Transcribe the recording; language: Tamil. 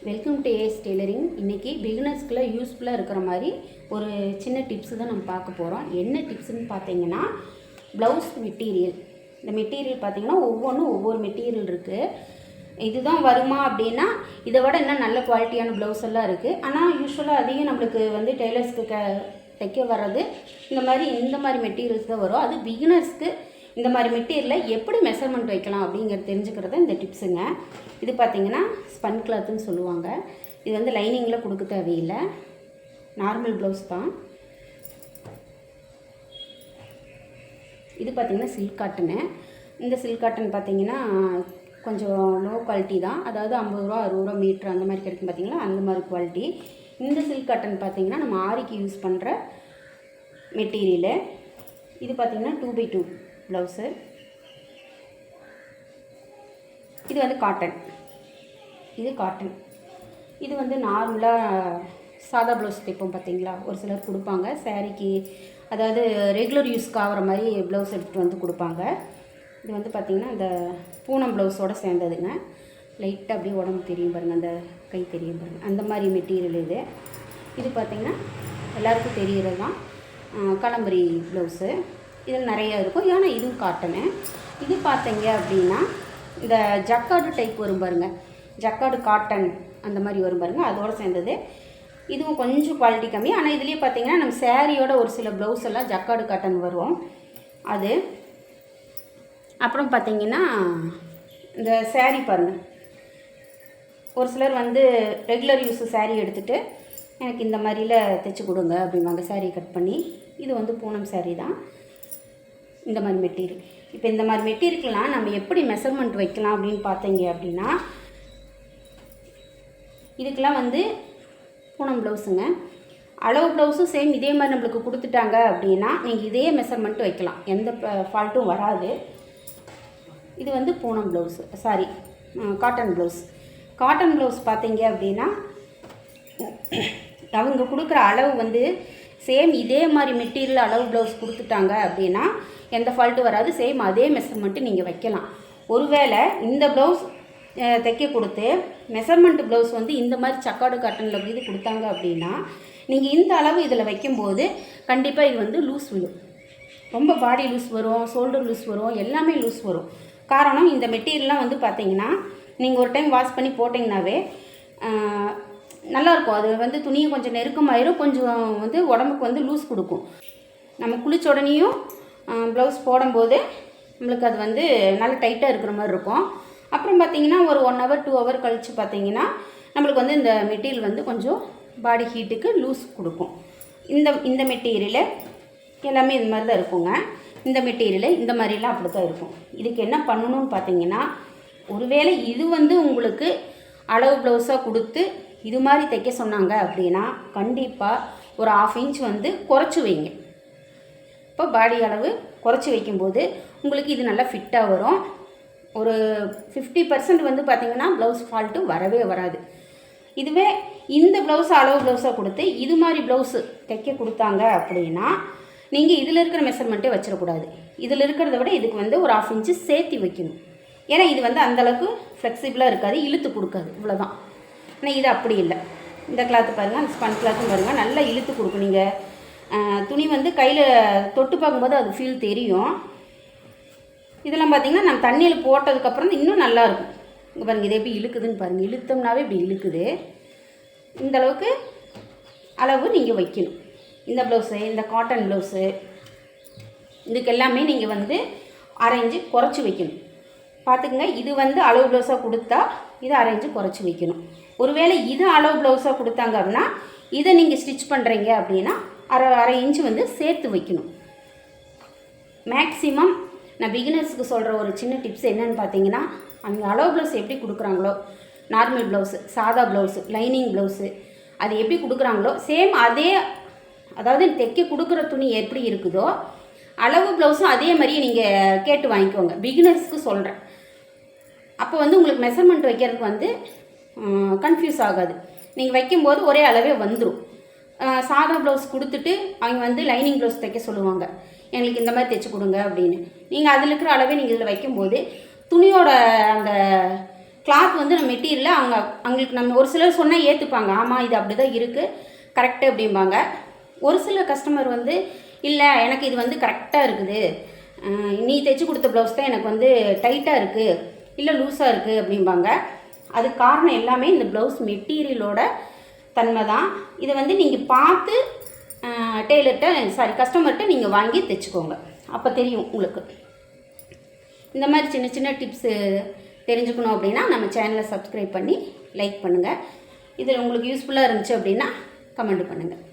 Welcome to ace tailoring. இன்றைக்கி பிகினர்ஸ்க்குள்ள யூஸ்ஃபுல்லாக இருக்கிற மாதிரி ஒரு சின்ன டிப்ஸு தான் நம்ம பார்க்க போகிறோம். என்ன டிப்ஸுன்னு பார்த்தீங்கன்னா, ப்ளவுஸ் மெட்டீரியல். இந்த மெட்டீரியல் பார்த்திங்கன்னா ஒவ்வொன்றும் ஒவ்வொரு மெட்டீரியல் இருக்குது. இதுதான் வருமா அப்படின்னா இதை விட இன்னும் நல்ல குவாலிட்டியான ப்ளவுஸ் எல்லாம் இருக்குது. ஆனால் யூஸ்வலாக அதிகம் நம்மளுக்கு வந்து டெய்லர்ஸ்க்கு தைக்க வர்றது இந்த மாதிரி மெட்டீரியல்ஸ் தான் வரும். அது பிகினர்ஸ்க்கு இந்த மாதிரி மெட்டீரியலை எப்படி மெஷர்மெண்ட் வைக்கலாம் அப்படிங்கிறது தெரிஞ்சுக்கிறது இந்த டிப்ஸுங்க. இது பார்த்திங்கன்னா ஸ்பன் கிளாத்துன்னு சொல்லுவாங்க. இது வந்து லைனிங்கில் கொடுக்க தேவையில்லை, நார்மல் ப்ளவுஸ் தான். இது பார்த்திங்கன்னா சில்க் காட்டனு. இந்த சில்க் காட்டன் பார்த்திங்கன்னா கொஞ்சம் லோ குவாலிட்டி தான், அதாவது 50 ரூபா 60 ரூபா மீட்ரு அந்த மாதிரி கிடைக்கும் பார்த்திங்களா, அந்த மாதிரி குவாலிட்டி. இந்த சில்க் காட்டன் பார்த்திங்கன்னா நம்ம ஆரிக்கு யூஸ் பண்ணுற மெட்டீரியலு. இது பார்த்திங்கன்னா 2x2 ப்ளவுஸு. இது வந்து காட்டன். இது காட்டன். இது வந்து நார்மலாக சாதா ப்ளவுஸ் தைப்போம் பார்த்திங்களா, ஒரு சிலர் கொடுப்பாங்க சாரீக்கு, அதாவது ரெகுலர் யூஸ்க்கு ஆகிற மாதிரி ப்ளவுஸ் எடுத்துகிட்டு வந்து கொடுப்பாங்க. இது வந்து பார்த்திங்கன்னா இந்த பூனம் ப்ளவுஸோடு சேர்ந்ததுங்க. லைட்டாக அப்படியே உடம்பு தெரியும் பாருங்கள், அந்த கை தெரியும் பாருங்கள், அந்த மாதிரி மெட்டீரியல் இது. இது பார்த்திங்கன்னா எல்லாருக்கும் தெரிகிறது தான் கலம்பரி ப்ளவுஸு. இதில் நிறையா இருக்கும், ஏன்னா இதுவும் காட்டனு. இது பார்த்தீங்க அப்படின்னா இந்த ஜக்கார்டு டைப் வரும் பாருங்கள், ஜக்கார்டு காட்டன் அந்த மாதிரி வரும் பாருங்கள், அதோடு சேர்ந்தது. இதுவும் கொஞ்சம் குவாலிட்டி கம்மி. ஆனால் இதுலேயே பார்த்தீங்கன்னா நம்ம சேரீயோட ஒரு சில ப்ளவுஸ் எல்லாம் ஜக்கார்டு காட்டன் வரும். அது அப்புறம் பார்த்திங்கன்னா இந்த சேரீ பாருங்கள், ஒரு சிலர் வந்து ரெகுலர் யூஸு சேரீ எடுத்துகிட்டு எனக்கு இந்த மாதிரியில் தைச்சி கொடுங்க அப்படிம்பாங்க, சேரீ கட் பண்ணி. இது வந்து பூனம் சேரீ தான், இந்த மாதிரி மெட்டீரியல். இப்போ இந்த மாதிரி மெட்டீரியல்லாம் நம்ம எப்படி மெஷர்மெண்ட் வைக்கலாம் அப்படின்னு பார்த்தீங்க அப்படின்னா, இதுக்கெலாம் வந்து பூனம் ப்ளவுஸுங்க. அளவு ப்ளவுஸும் சேம் இதே மாதிரி நம்மளுக்கு கொடுத்துட்டாங்க அப்படின்னா நீங்கள் இதே மெஷர்மெண்ட் வைக்கலாம், எந்த ஃபால்ட்டும் வராது. இது வந்து Poonam blouse, sorry cotton blouse. Cotton blouse பார்த்தீங்க அப்படின்னா அவங்க கொடுக்குற அளவு வந்து சேம் இதே மாதிரி மெட்டீரியல் அளவு ப்ளவுஸ் கொடுத்துட்டாங்க அப்படின்னா எந்த ஃபால்ட்டும் வராது. சேம் அதே மெஷர்மெண்ட்டு நீங்கள் வைக்கலாம். ஒருவேளை இந்த ப்ளவுஸ் தைக்க கொடுத்து மெஷர்மெண்ட் ப்ளவுஸ் வந்து இந்த மாதிரி சக்காடு காட்டனில் இது கொடுத்தாங்க அப்படின்னா நீங்கள் இந்த அளவு இதில் வைக்கும்போது கண்டிப்பாக இது வந்து லூஸ் விடும். ரொம்ப பாடி லூஸ் வரும், ஷோல்டர் லூஸ் வரும், எல்லாமே லூஸ் வரும். காரணம் இந்த மெட்டீரியல்லாம் வந்து பார்த்திங்கன்னா நீங்கள் ஒரு டைம் வாஷ் பண்ணி போட்டிங்கனாவே நல்லாயிருக்கும். அது வந்து துணியை கொஞ்சம் நெருக்கமாயிரும், கொஞ்சம் வந்து உடம்புக்கு வந்து லூஸ் கொடுக்கும். நம்ம குளிச்ச உடனேயும் ப்ளவுஸ் போடும்போது நம்மளுக்கு அது வந்து நல்லா டைட்டாக இருக்கிற மாதிரி இருக்கும். அப்புறம் பார்த்திங்கன்னா ஒரு 1 hour 2 hour கழித்து பார்த்திங்கன்னா நம்மளுக்கு வந்து இந்த மெட்டீரியல் வந்து கொஞ்சம் பாடி ஹீட்டுக்கு லூஸ் கொடுக்கும். இந்த மெட்டீரியலு எல்லாமே இது மாதிரி தான் இருக்குங்க. இந்த மெட்டீரியலு இந்த மாதிரிலாம் அப்படி தான் இருக்கும். இதுக்கு என்ன பண்ணணும்னு பார்த்திங்கன்னா, ஒருவேளை இது வந்து உங்களுக்கு அளவு ப்ளவுஸாக கொடுத்து இது மாதிரி தைக்க சொன்னாங்க அப்படின்னா கண்டிப்பாக ஒரு 1/2 inch வந்து குறைச்சி வைங்க. இப்போ பாடி அளவு குறைச்சி வைக்கும்போது உங்களுக்கு இது நல்லா ஃபிட்டாக வரும். ஒரு 50% வந்து பார்த்திங்கன்னா ப்ளவுஸ் ஃபால்ட்டு வரவே வராது. இதுவே இந்த ப்ளவுஸ் அளவு ப்ளவுஸாக கொடுத்து இது மாதிரி ப்ளவுஸு தைக்க கொடுத்தாங்க அப்படின்னா நீங்கள் இதில் இருக்கிற மெஷர்மெண்ட்டே வச்சிடக்கூடாது. இதில் இருக்கிறத விட இதுக்கு வந்து ஒரு 1/2 inch சேர்த்து வைக்கணும். ஏன்னா இது வந்து அந்தளவுக்கு ஃப்ளெக்சிபிளாக இருக்காது, இழுத்து கொடுக்காது, இவ்வளோதான். ஆனால் இது அப்படி இல்லை. இந்த கிளாத்து பாருங்கள், அந்த ஸ்பன் கிளாத்தும் பாருங்கள், நல்லா இழுத்து கொடுக்கும். நீங்கள் துணி வந்து கையில் தொட்டு பார்க்கும்போது அது ஃபீல் தெரியும். இதெல்லாம் பார்த்திங்கன்னா நம்ம தண்ணியில் போட்டதுக்கப்புறம் இன்னும் நல்லாயிருக்கும். இங்கே பாருங்கள், இது எப்படி இழுக்குதுன்னு பாருங்கள், இழுத்தோம்னாவே இப்படி இழுக்குது. இந்தளவுக்கு அளவு நீங்கள் வைக்கணும். இந்த ப்ளவுஸு, இந்த காட்டன் ப்ளவுஸு, இதுக்கு எல்லாமே நீங்கள் வந்து 1/2 inch குறைச்சி வைக்கணும். பார்த்துக்குங்க, இது வந்து அளவு ப்ளவுஸாக கொடுத்தா இதை 1/2 inch குறைச்சி வைக்கணும். ஒருவேளை இது அளவு ப்ளவுஸாக கொடுத்தாங்க அப்படின்னா இதை நீங்கள் ஸ்டிச் பண்ணுறீங்க அப்படின்னா 1/2 inch வந்து சேர்த்து வைக்கணும். மேக்ஸிமம் நான் பிகினர்ஸுக்கு சொல்கிற ஒரு சின்ன டிப்ஸ் என்னென்னு பார்த்தீங்கன்னா, அவங்க அளவு ப்ளவுஸ் எப்படி கொடுக்குறாங்களோ, நார்மல் ப்ளவுஸு, சாதா ப்ளவுஸு, லைனிங் ப்ளவுஸு, அது எப்படி கொடுக்குறாங்களோ சேம் அதே, அதாவது தைக்க கொடுக்குற துணி எப்படி இருக்குதோ அளவு ப்ளவுஸும் அதே மாதிரியே நீங்கள் கேட்டு வாங்கிக்கோங்க. பிகினர்ஸ்க்கு சொல்கிறேன். அப்போ வந்து உங்களுக்கு மெஷர்மெண்ட் வைக்கிறதுக்கு வந்து கன்ஃபியூஸ் ஆகாது. நீங்கள் வைக்கும்போது ஒரே அளவே வந்துடும். சாதா ப்ளவுஸ் கொடுத்துட்டு அவங்க வந்து லைனிங் ப்ளவுஸ் தைக்க சொல்லுவாங்க, எங்களுக்கு இந்த மாதிரி தைச்சி கொடுங்க அப்படின்னு. நீங்கள் அதில் இருக்கிற அளவே நீங்கள் இதில் வைக்கும்போது துணியோட அந்த கிளாத் வந்து நம்ம மெட்டீரியலில் அவங்களுக்கு நம்ம ஒரு சிலர் சொன்னால் ஏற்றுப்பாங்க, ஆமாம் இது அப்படி தான் இருக்குது கரெக்டு அப்படிம்பாங்க. ஒரு சில கஸ்டமர் வந்து இல்லை எனக்கு இது வந்து கரெக்டாக இருக்குது, நீ தைச்சி கொடுத்த ப்ளவுஸ் தான் எனக்கு வந்து டைட்டாக இருக்குது இல்லை லூஸாக இருக்குது அப்படிம்பாங்க. அதுக்கு காரணம் எல்லாமே இந்த ப்ளவுஸ் மெட்டீரியலோட தன்மை தான். இதை வந்து நீங்கள் பார்த்து கஸ்டமர்கிட்ட நீங்கள் வாங்கி தைச்சிக்கோங்க, அப்போ தெரியும் உங்களுக்கு. இந்த மாதிரி சின்ன சின்ன டிப்ஸு தெரிஞ்சுக்கணும் அப்படின்னா நம்ம சேனலை சப்ஸ்கிரைப் பண்ணி லைக் பண்ணுங்கள். இதில் உங்களுக்கு யூஸ்ஃபுல்லாக இருந்துச்சு அப்படின்னா கமெண்ட் பண்ணுங்கள்.